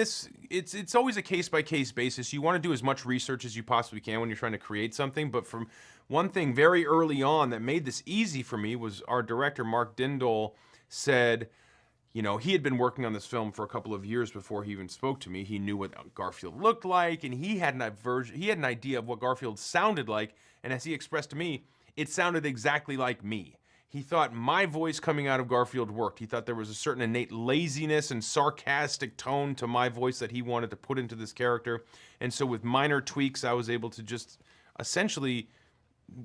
It's always a case-by-case basis. You wanna do as much research as you possibly can when you're trying to create something, but from one thing very early on that made this easy for me was our director, Mark Dindal, said, you know, he had been working on this film for a couple of years before he even spoke to me. He knew what Garfield looked like, and he had an idea of what Garfield sounded like, and as he expressed to me, it sounded exactly like me. He thought my voice coming out of Garfield worked. He thought there was a certain innate laziness and sarcastic tone to my voice that he wanted to put into this character. And so with minor tweaks, I was able to just essentially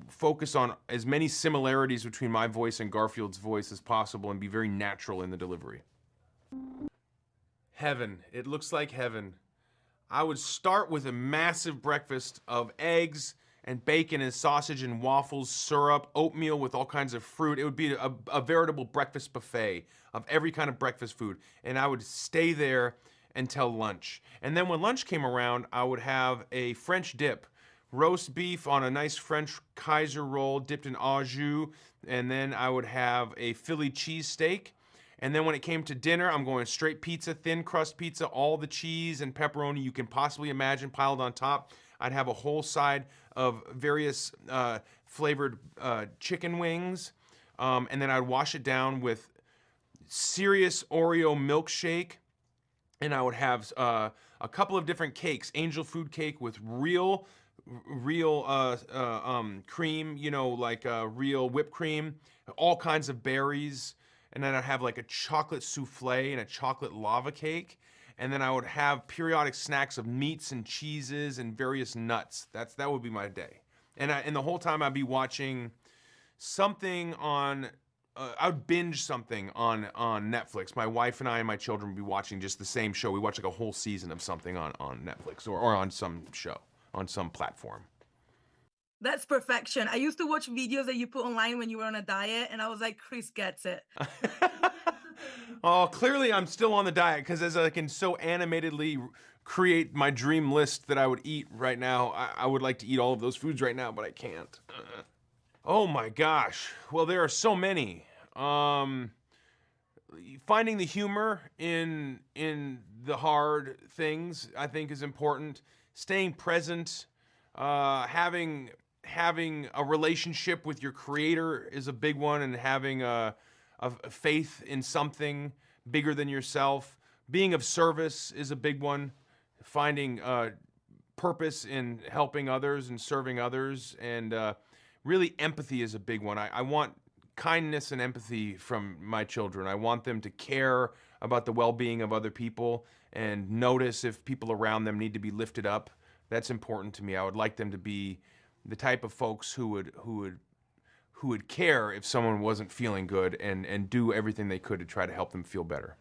focus on as many similarities between my voice and Garfield's voice as possible and be very natural in the delivery. Heaven. It looks like heaven. I would start with a massive breakfast of eggs and bacon and sausage and waffles, syrup, oatmeal with all kinds of fruit. It would be a veritable breakfast buffet of every kind of breakfast food. And I would stay there until lunch. And then when lunch came around, I would have a French dip. Roast beef on a nice French Kaiser roll dipped in au jus. And then I would have a Philly cheesesteak. And then when it came to dinner, I'm going straight pizza, thin crust pizza, all the cheese and pepperoni you can possibly imagine piled on top. I'd have a whole side of various flavored chicken wings. And then I'd wash it down with serious Oreo milkshake. And I would have a couple of different cakes. Angel food cake with real cream, you know, like real whipped cream, all kinds of berries. And then I'd have like a chocolate souffle and a chocolate lava cake. And then I would have periodic snacks of meats and cheeses and various nuts. That would be my day. And the whole time I'd be watching something on, I would binge something on Netflix. My wife and I and my children would be watching just the same show. We watch like a whole season of something on Netflix or on some show, on some platform. That's perfection. I used to watch videos that you put online when you were on a diet, and I was like, Chris gets it. Oh, clearly I'm still on the diet because as I can so animatedly create my dream list that I would eat right now, I would like to eat all of those foods right now, but I can't. Oh my gosh. Well, there are so many. Finding the humor in the hard things, I think, is important. Staying present, having a relationship with your creator is a big one, and having a faith in something bigger than yourself. Being of service is a big one. Finding purpose in helping others and serving others, and really empathy is a big one. I want kindness and empathy from my children. I want them to care about the well-being of other people and notice if people around them need to be lifted up. That's important to me. I would like them to be the type of folks who would care if someone wasn't feeling good and do everything they could to try to help them feel better.